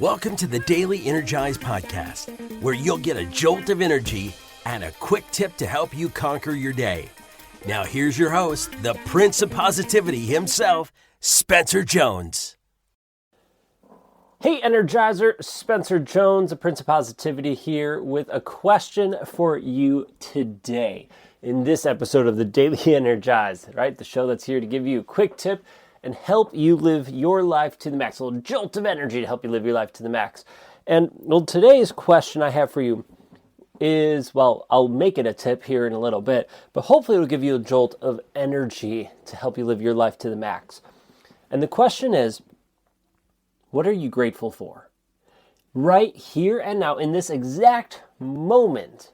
Welcome to the Daily Energize Podcast, where you'll get a jolt of energy and a quick tip to help you conquer your day. Now here's your host, the Prince of Positivity himself, Spencer Jones. Hey Energizer, Spencer Jones, the Prince of Positivity here with a question for you today. In this episode of the Daily Energize, right? The show that's here to give you a quick tip and help you live your life to the max. A little jolt of energy to help you live your life to the max. And well, today's question I have for you is, well, I'll make it a tip here in a little bit, but hopefully it'll give you a jolt of energy to help you live your life to the max. And the question is, what are you grateful for? Right here and now, in this exact moment,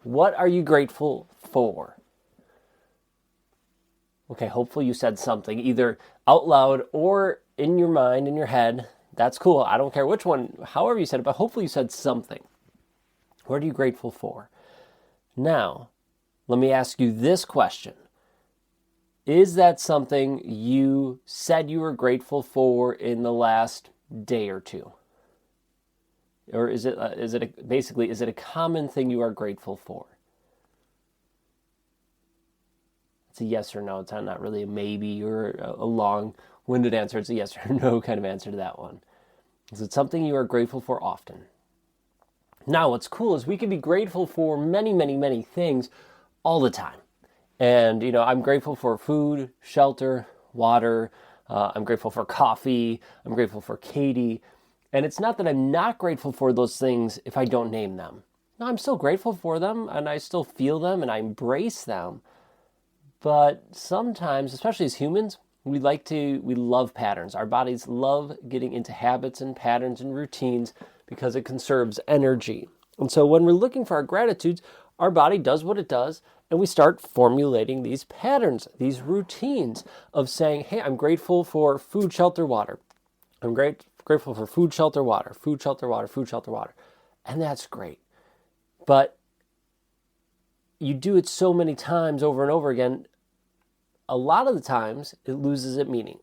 what are you grateful for? Okay, hopefully you said something, either out loud or in your mind, in your head. That's cool. I don't care which one, however you said it, but hopefully you said something. What are you grateful for? Now, let me ask you this question. Is that something you said you were grateful for in the last day or two? Or is it a common thing you are grateful for? It's a yes or no. It's not really a maybe or a long-winded answer. It's a yes or no kind of answer to that one. Is it something you are grateful for often? Now, what's cool is we can be grateful for many, many, many things all the time. And, I'm grateful for food, shelter, water. I'm grateful for coffee. I'm grateful for Katie. And it's not that I'm not grateful for those things if I don't name them. No, I'm still grateful for them, and I still feel them, and I embrace them. But sometimes, especially as humans, we love patterns. Our bodies love getting into habits and patterns and routines because it conserves energy. And so when we're looking for our gratitudes, our body does what it does, and we start formulating these patterns, these routines of saying, hey, I'm grateful for food, shelter, water. I'm grateful for food, shelter, water, food, shelter, water, food, shelter, water. And that's great. But you do it so many times over and over again, a lot of the times it loses its meaning.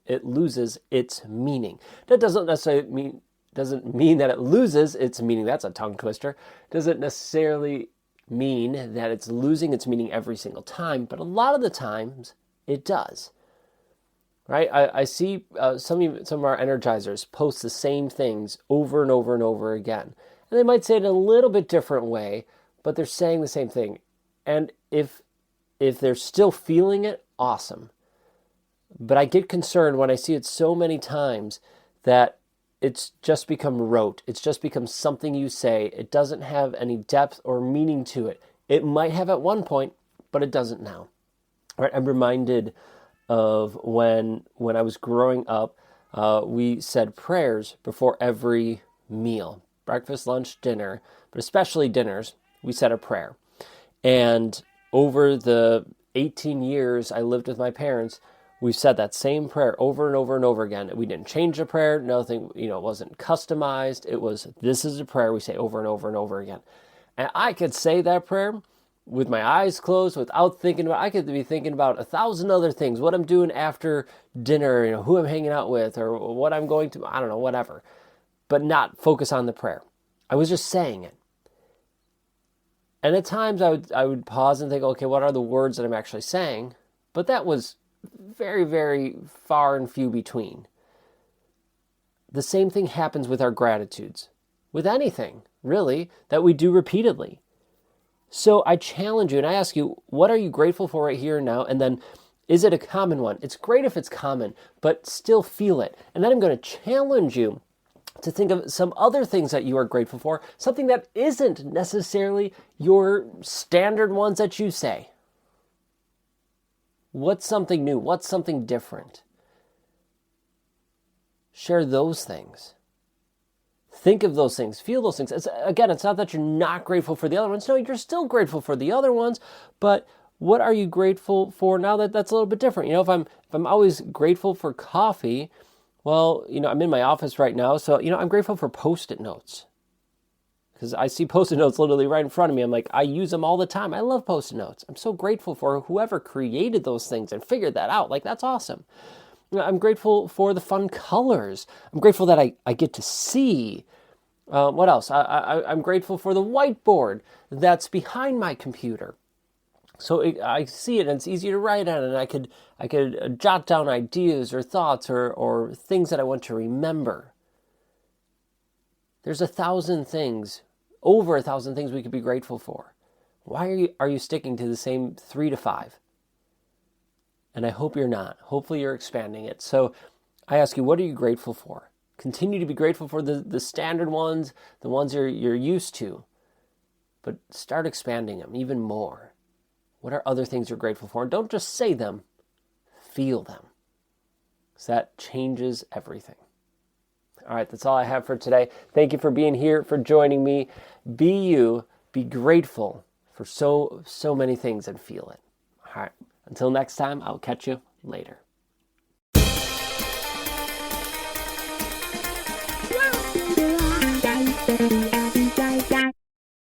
That doesn't mean that it loses its meaning. That's a tongue twister. Doesn't necessarily mean that it's losing its meaning every single time, but a lot of the times it does. Right? I see some of our energizers post the same things over and over and over again. And they might say it in a little bit different way, but they're saying the same thing. And if they're still feeling it, awesome. But I get concerned when I see it so many times that it's just become rote. It's just become something you say. It doesn't have any depth or meaning to it. It might have at one point, but it doesn't now. Right? I'm reminded of when I was growing up, we said prayers before every meal. Breakfast, lunch, dinner, but especially dinners, we said a prayer. And over the 18 years I lived with my parents, we've said that same prayer over and over and over again. We didn't change the prayer. Nothing, it wasn't customized. This is a prayer we say over and over and over again. And I could say that prayer with my eyes closed without thinking about, I could be thinking about 1,000 other things, what I'm doing after dinner, who I'm hanging out with, or what I'm going to, I don't know, whatever, but not focus on the prayer. I was just saying it. And at times I would pause and think, okay, what are the words that I'm actually saying? But that was very, very far and few between. The same thing happens with our gratitudes, with anything, really, that we do repeatedly. So I challenge you and I ask you, what are you grateful for right here and now? And then, is it a common one? It's great if it's common, but still feel it. And then I'm going to challenge you to think of some other things that you are grateful for, something that isn't necessarily your standard ones that you say. What's something new? What's something different? Share those things. Think of those things. Feel those things. It's not that you're not grateful for the other ones. No, you're still grateful for the other ones, but what are you grateful for now that's a little bit different? If I'm always grateful for coffee, well, I'm in my office right now, so, I'm grateful for Post-it notes. Because I see Post-it notes literally right in front of me. I'm like, I use them all the time. I love Post-it notes. I'm so grateful for whoever created those things and figured that out. Like, that's awesome. I'm grateful for the fun colors. I'm grateful that I get to see What else? I'm grateful for the whiteboard that's behind my computer. So I see it and it's easy to write on, and I could jot down ideas or thoughts or things that I want to remember. There's over 1,000 things we could be grateful for. Why are you sticking to the same 3 to 5? And I hope you're not. Hopefully you're expanding it. So I ask you, what are you grateful for? Continue to be grateful for the standard ones, the ones you're used to. But start expanding them even more. What are other things you're grateful for? And don't just say them, feel them. So that changes everything. All right, that's all I have for today. Thank you for being here, for joining me. Be you, be grateful for so many things and feel it. All right, until next time, I'll catch you later. Thank you.